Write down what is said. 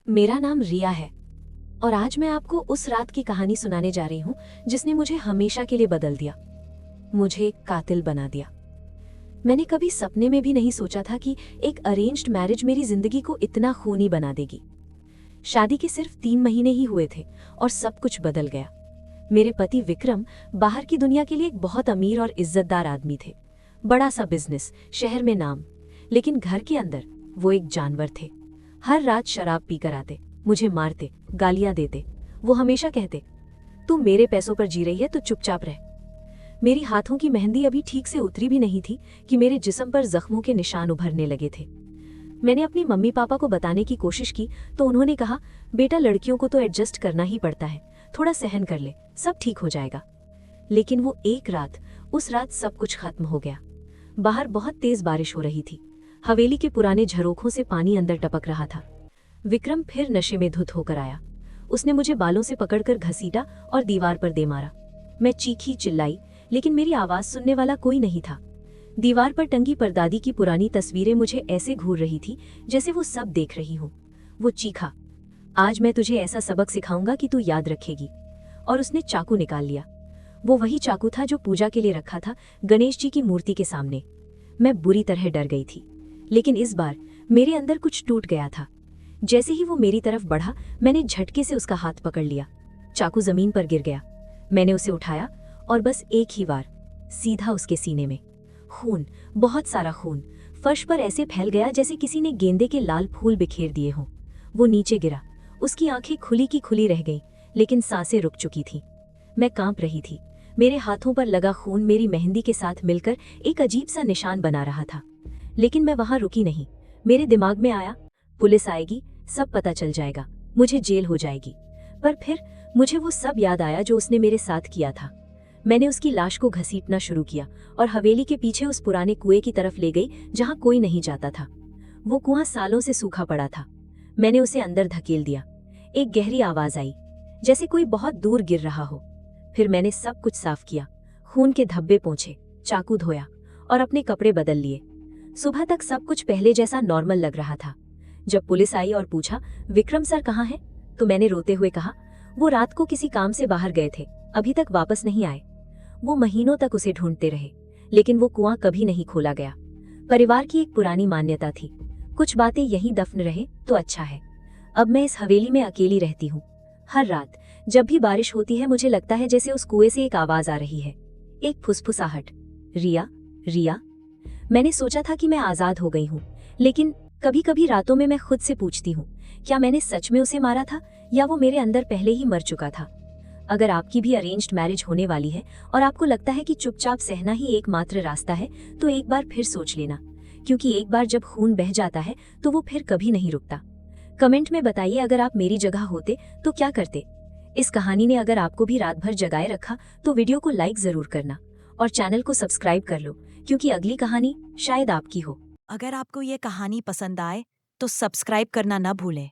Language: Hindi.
मेरा नाम रिया है और आज मैं आपको उस रात की कहानी सुनाने जा रही हूँ जिसने मुझे हमेशा के लिए बदल दिया, मुझे एक कातिल बना दिया। मैंने कभी सपने में भी नहीं सोचा था कि एक अरेंज्ड मैरिज मेरी जिंदगी को इतना खूनी बना देगी। शादी के सिर्फ 3 महीने ही हुए थे और सब कुछ बदल गया। मेरे पति विक्रम बाहर की दुनिया के लिए एक बहुत अमीर और इज्जतदार आदमी थे। बड़ा सा बिजनेस, शहर में नाम, लेकिन घर के अंदर वो एक जानवर थे। हर रात शराब पीकर आते, मुझे मारते, गालियां देते। वो हमेशा कहते, तू मेरे पैसों पर जी रही है तो चुपचाप रह। मेरी हाथों की मेहंदी अभी ठीक से उतरी भी नहीं थी कि मेरे जिस्म पर जख्मों के निशान उभरने लगे थे। मैंने अपनी मम्मी पापा को बताने की कोशिश की तो उन्होंने कहा, बेटा लड़कियों को तो एडजस्ट करना ही पड़ता है, थोड़ा सहन कर ले, सब ठीक हो जाएगा। लेकिन वो एक रात, उस रात सब कुछ खत्म हो गया। बाहर बहुत तेज बारिश हो रही थी। हवेली के पुराने झरोखों से पानी अंदर टपक रहा था। विक्रम फिर नशे में धुत होकर आया। उसने मुझे बालों से पकड़कर घसीटा और दीवार पर दे मारा। मैं चीखी चिल्लाई, लेकिन मेरी आवाज सुनने वाला कोई नहीं था। दीवार पर टंगी परदादी की पुरानी तस्वीरें मुझे ऐसे घूर रही थी जैसे वो सब देख रही हूं। वो चीखा, आज मैं तुझे ऐसा सबक सिखाऊंगा कि तू याद रखेगी। और उसने चाकू निकाल लिया। वो वही चाकू था जो पूजा के लिए रखा था, गणेश जी की मूर्ति के सामने। मैं बुरी तरह डर गई थी, लेकिन इस बार मेरे अंदर कुछ टूट गया था। जैसे ही वो मेरी तरफ बढ़ा, मैंने झटके से उसका हाथ पकड़ लिया। चाकू जमीन पर गिर गया। मैंने उसे उठाया और बस एक ही बार, सीधा उसके सीने में। खून, बहुत सारा खून, फर्श पर ऐसे फैल गया जैसे किसी ने गेंदे के लाल फूल बिखेर दिए हों। वो नीचे गिरा। उसकी आंखें खुली की खुली रह गईं, लेकिन सांसें रुक चुकी थीं। मैं कांप रही थी। मेरे हाथों पर लगा खून मेरी मेहंदी के साथ मिलकर एक अजीब सा निशान बना रहा था। लेकिन मैं वहां रुकी नहीं। मेरे दिमाग में आया, पुलिस आएगी, सब पता चल जाएगा, मुझे जेल हो जाएगी। पर फिर मुझे वो सब याद आया जो उसने मेरे साथ किया था। मैंने उसकी लाश को घसीटना शुरू किया और हवेली के पीछे उस पुराने कुएं की तरफ ले गई जहां कोई नहीं जाता था। वो कुआं सालों से सूखा पड़ा था। मैंने उसे अंदर धकेल दिया। एक गहरी आवाज आई, जैसे कोई बहुत दूर गिर रहा हो। फिर मैंने सब कुछ साफ किया, खून के धब्बे पोंछे, चाकू धोया और अपने कपड़े बदल लिए। सुबह तक सब कुछ पहले जैसा नॉर्मल लग रहा था। जब पुलिस आई और पूछा, विक्रम सर कहाँ हैं, तो मैंने रोते हुए कहा, वो रात को किसी काम से बाहर गए थे, अभी तक वापस नहीं आए। वो महीनों तक उसे ढूंढते रहे, लेकिन वो कुआं कभी नहीं खोला गया। परिवार की एक पुरानी मान्यता थी, कुछ बातें यहीं दफन रहे तो अच्छा है। अब मैं इस हवेली में अकेली रहती हूँ। हर रात जब भी बारिश होती है, मुझे लगता है जैसे उस कुएं से एक आवाज आ रही है, एक फुसफुसाहट, रिया, रिया। मैंने सोचा था कि मैं आजाद हो गई हूँ, लेकिन कभी कभी रातों में मैं खुद से पूछती हूँ, क्या मैंने सच में उसे मारा था या वो मेरे अंदर पहले ही मर चुका था। अगर आपकी भी अरेंज्ड मैरिज होने वाली है और आपको लगता है कि चुपचाप सहना ही एकमात्र रास्ता है, तो एक बार फिर सोच लेना, क्योंकि एक बार जब खून बह जाता है तो वो फिर कभी नहीं रुकता। कमेंट में बताइए, अगर आप मेरी जगह होते तो क्या करते। इस कहानी ने अगर आपको भी रात भर जगाए रखा तो वीडियो को लाइक जरूर करना और चैनल को सब्सक्राइब कर लो, क्योंकि अगली कहानी शायद आपकी हो। अगर आपको ये कहानी पसंद आए तो सब्सक्राइब करना न भूलें।